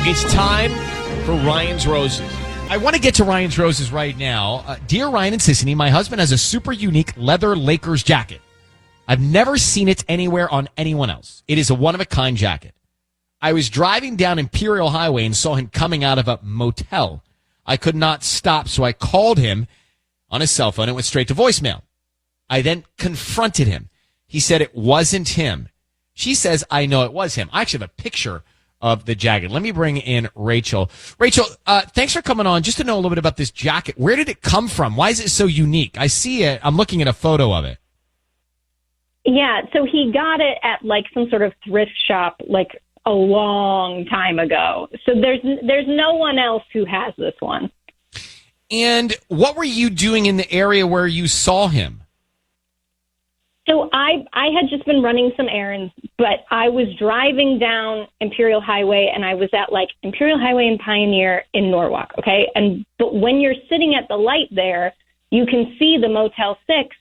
It's time for Ryan's Roses. I want to get to Ryan's Roses right now. Dear Ryan and Sissany, my husband has a super unique leather Lakers jacket. I've never seen it anywhere on anyone else. It is a one-of-a-kind jacket. I was driving down Imperial Highway and saw him coming out of a motel. I could not stop, so I called him on his cell phone and went straight to voicemail. I then confronted him. He said it wasn't him. She says, I know it was him. I actually have a picture of the jacket. Let me bring in Rachel. Rachel, thanks for coming on. Just to know a little bit about this jacket. Where did it come from? Why is it so unique? I see it. I'm looking at a photo of it. Yeah, so he got it at like some sort of thrift shop like a long time ago. So there's no one else who has this one. And what were you doing in the area where you saw him? So I had just been running some errands, but I was driving down Imperial Highway, and I was at like Imperial Highway and Pioneer in Norwalk, okay? But when you're sitting at the light there, you can see the Motel 6,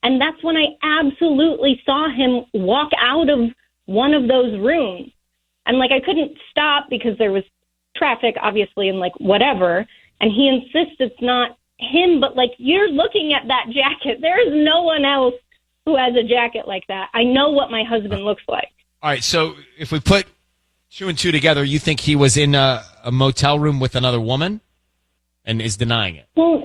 and that's when I absolutely saw him walk out of one of those rooms. And like I couldn't stop because there was traffic, obviously, and like whatever, and he insists it's not him, but like you're looking at that jacket. There is no one else who has a jacket like that. I know what my husband looks like. All right, so if we put two and two together, you think he was in a motel room with another woman and is denying it? Well,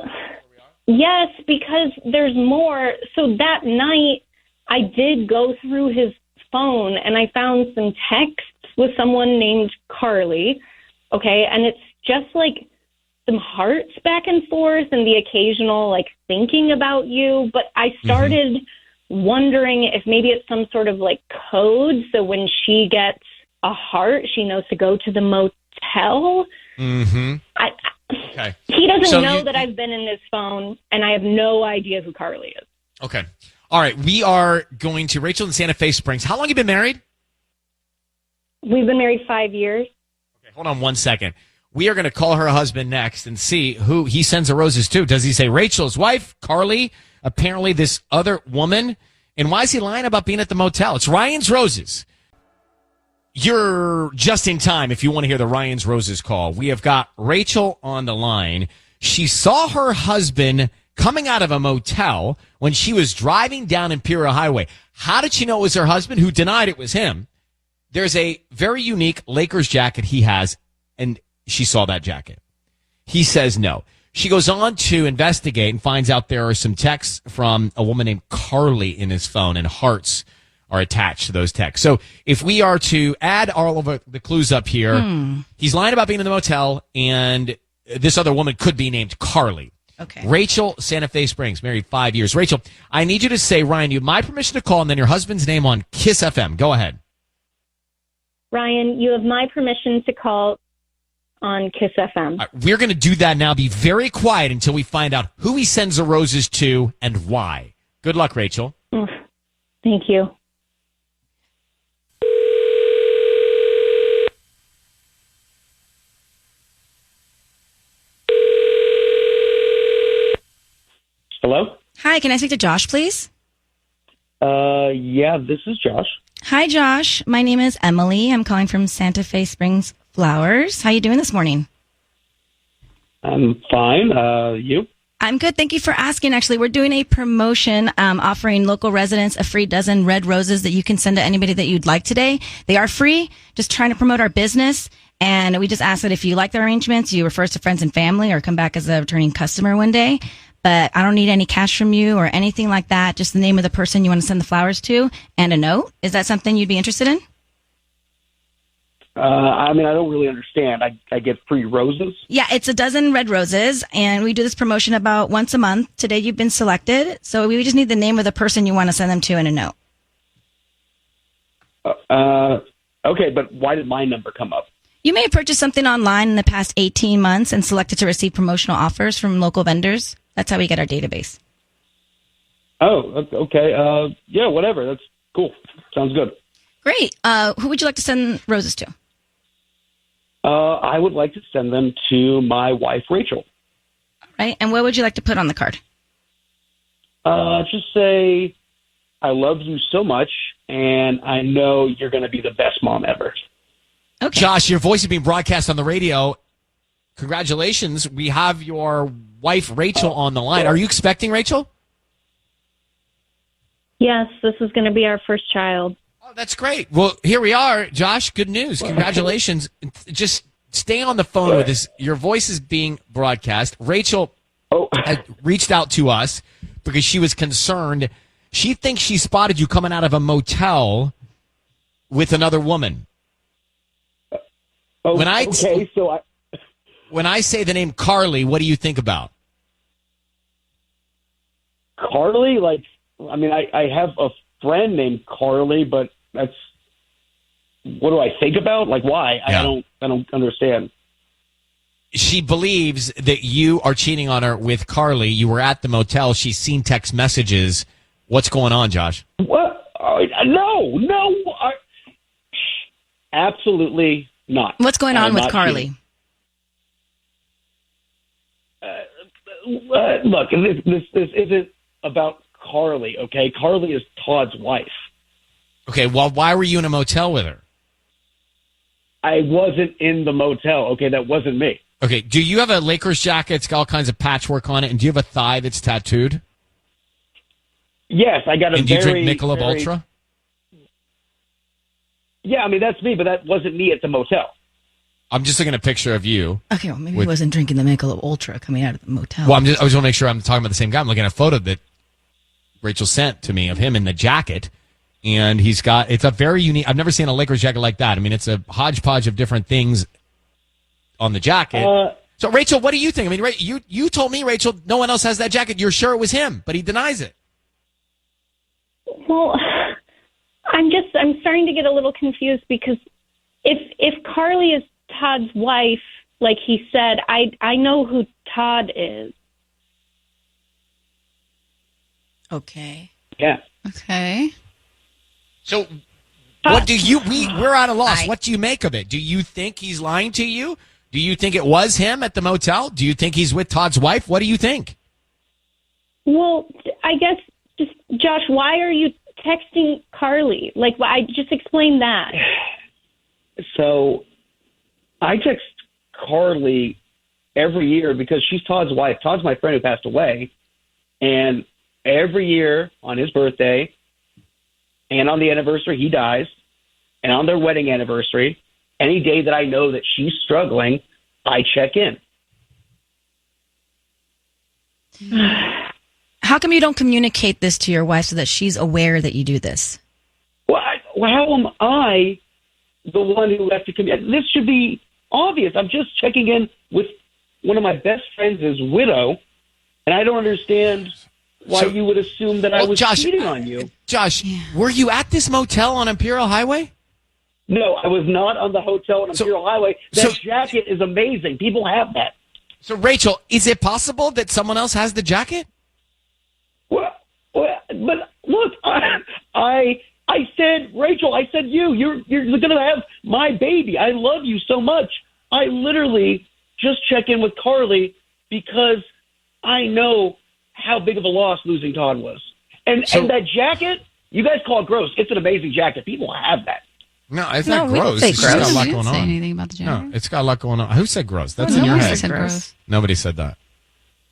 yes, because there's more. So that night, I did go through his phone, and I found some texts with someone named Carly, okay? And it's just like some hearts back and forth and the occasional, like, thinking about you. But I started wondering if maybe it's some sort of like code, so when she gets a heart, she knows to go to the motel. Okay. He doesn't know that I've been in his phone, and I have no idea who Carly is. Okay. All right. We are going to Rachel in Santa Fe Springs. How long have you been married? We've been married 5 years. Okay. Hold on 1 second. We are going to call her husband next and see who he sends the roses to. Does he say Rachel's wife, Carly, apparently this other woman? And why is he lying about being at the motel? It's Ryan's Roses. You're just in time if you want to hear the Ryan's Roses call. We have got Rachel on the line. She saw her husband coming out of a motel when she was driving down Imperial Highway. How did she know it was her husband, who denied it was him? There's a very unique Lakers jacket he has, and she saw that jacket. He says no. She goes on to investigate and finds out there are some texts from a woman named Carly in his phone, and hearts are attached to those texts. So if we are to add all of the clues up here, he's lying about being in the motel, and this other woman could be named Carly. Okay. Rachel, Santa Fe Springs, married 5 years. Rachel, I need you to say, Ryan, you have my permission to call, and then your husband's name on Kiss FM. Go ahead. Ryan, you have my permission to call on Kiss FM. We're going to do that now. Be very quiet until we find out who he sends the roses to and why. Good luck, Rachel. Thank you. Hello? Hi, can I speak to Josh, please? Yeah, this is Josh. Hi, Josh. My name is Emily. I'm calling from Santa Fe Springs Flowers. How you doing this morning? I'm fine. You? I'm good. Thank you for asking. Actually, we're doing a promotion offering local residents a free dozen red roses that you can send to anybody that you'd like today. They are free, just trying to promote our business. And we just ask that if you like the arrangements, you refer us to friends and family or come back as a returning customer one day. But I don't need any cash from you or anything like that. Just the name of the person you want to send the flowers to and a note. Is that something you'd be interested in? I mean, I don't really understand. I get free roses? Yeah, it's a dozen red roses, and we do this promotion about once a month. Today you've been selected, so we just need the name of the person you want to send them to and a note. Okay, but why did my number come up? You may have purchased something online in the past 18 months and selected to receive promotional offers from local vendors. That's how we get our database. Oh, okay. Yeah, whatever. That's cool. Sounds good. Great. Who would you like to send roses to? I would like to send them to my wife, Rachel. All right. And what would you like to put on the card? Just say, I love you so much, and I know you're going to be the best mom ever. Okay. Josh, your voice is being broadcast on the radio. Congratulations. We have your wife, Rachel, on the line. Are you expecting, Rachel? Yes, this is going to be our first child. Oh, that's great. Well, here we are. Josh, good news. Congratulations. Just stay on the phone with us. Your voice is being broadcast. Rachel had reached out to us because she was concerned. She thinks she spotted you coming out of a motel with another woman. When I say the name Carly, what do you think about? Carly? Like, I mean, I have a friend named Carly, but what do I think about? Like, why? Yeah. I don't understand. She believes that you are cheating on her with Carly. You were at the motel. She's seen text messages. What's going on, Josh? What? No. Absolutely not. What's going on with Carly? Look, this isn't about Carly, okay? Carly is Todd's wife. Okay, well, why were you in a motel with her? I wasn't in the motel, okay? That wasn't me. Okay, do you have a Lakers jacket? It's got all kinds of patchwork on it, and do you have a thigh that's tattooed? Yes, I got a And do you drink Michelob Ultra? Yeah, I mean, that's me, but that wasn't me at the motel. I'm just looking at a picture of you. Okay, well, maybe he wasn't drinking the Michelob Ultra coming out of the motel. Well, I just want to make sure I'm talking about the same guy. I'm looking at a photo that Rachel sent to me of him in the jacket, and it's a very unique. I've never seen a Lakers jacket like that. I mean, it's a hodgepodge of different things on the jacket. So, Rachel, what do you think? I mean, you told me, Rachel, no one else has that jacket. You're sure it was him, but he denies it. Well, I'm starting to get a little confused because if Carly is Todd's wife, like he said, I know who Todd is. Okay. Yeah. Okay. So, what do you? We're at a loss. What do you make of it? Do you think he's lying to you? Do you think it was him at the motel? Do you think he's with Todd's wife? What do you think? Well, I guess just Josh, why are you texting Carly? Like, I just explained that. So, I text Carly every year because she's Todd's wife. Todd's my friend who passed away, and every year on his birthday and on the anniversary he dies, and on their wedding anniversary, any day that I know that she's struggling, I check in. How come you don't communicate this to your wife so that she's aware that you do this? Well, how am I the one who has to communicate? This should be obvious. I'm just checking in with one of my best friends' widow, and I don't understand why you would assume that I was cheating on you. Josh, were you at this motel on Imperial Highway? No, I was not on the hotel on Imperial Highway. That jacket is amazing. People have that. So, Rachel, is it possible that someone else has the jacket? Well, but look, I said, Rachel, I said you're going to have my baby. I love you so much. I literally just check in with Carly because I know how big of a loss losing Todd was. And that jacket, you guys call it gross. It's an amazing jacket. People have that. No, it's not gross. It's gross. got a lot We going didn't say on. anything about the jacket. No, it's got a lot going on. Who said gross? That's in your Nobody head. said gross. Nobody said that.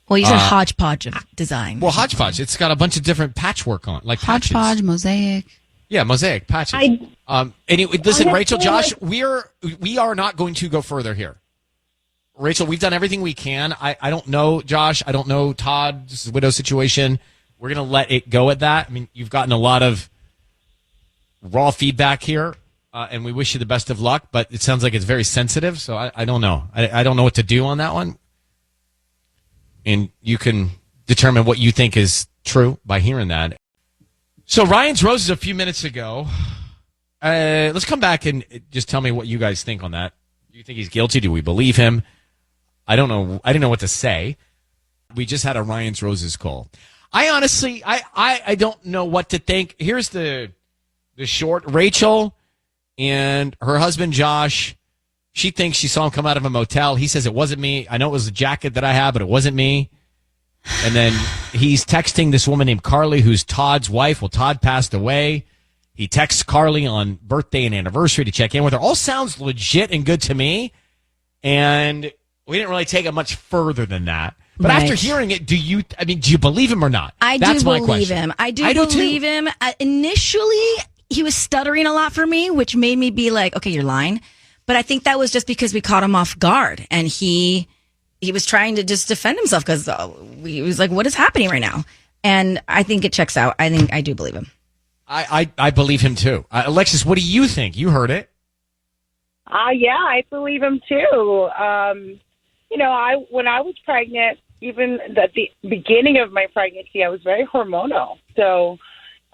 Well, you said hodgepodge of design. Well, hodgepodge. It's got a bunch of different patchwork on, like patches. Hodgepodge, mosaic. Yeah, mosaic patches. Anyway, listen, Rachel, Josh, we are not going to go further here. Rachel, we've done everything we can. I don't know, Josh. I don't know Todd's widow situation. We're going to let it go at that. I mean, you've gotten a lot of raw feedback here, and we wish you the best of luck, but it sounds like it's very sensitive, so I don't know. I don't know what to do on that one. And you can determine what you think is true by hearing that. So Ryan's Roses a few minutes ago. Let's come back and just tell me what you guys think on that. Do you think he's guilty? Do we believe him? I don't know. I didn't know what to say. We just had a Ryan's Roses call. I honestly, I don't know what to think. Here's the short. Rachel and her husband, Josh, she thinks she saw him come out of a motel. He says it wasn't me. I know it was a jacket that I had, but it wasn't me. And then he's texting this woman named Carly, who's Todd's wife. Well, Todd passed away. He texts Carly on birthday and anniversary to check in with her. All sounds legit and good to me. And we didn't really take it much further than that. But Right. after hearing it, do you believe him or not? That's do my believe question. him. I do believe him. Initially, he was stuttering a lot for me, which made me be like, okay, you're lying. But I think that was just because we caught him off guard. And he was trying to just defend himself because he was like, what is happening right now? And I think it checks out. I do believe him. I believe him too. Alexis, what do you think? You heard it. Yeah, I believe him too. When I was pregnant, even at the beginning of my pregnancy, I was very hormonal. So,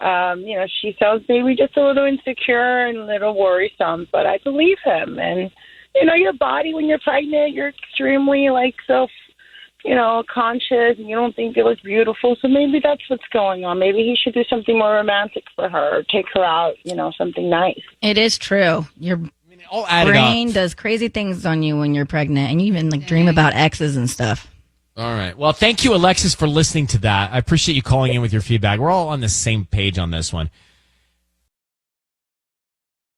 she sounds maybe just a little insecure and a little worrisome, but I believe him. And, your body when you're pregnant, you're extremely conscious and you don't think it looks beautiful. So maybe that's what's going on. Maybe he should do something more romantic for her, or take her out, something nice. It is true. Your brain does crazy things on you when you're pregnant, and you even dream about exes and stuff. All right. Well, thank you, Alexis, for listening to that. I appreciate you calling in with your feedback. We're all on the same page on this one.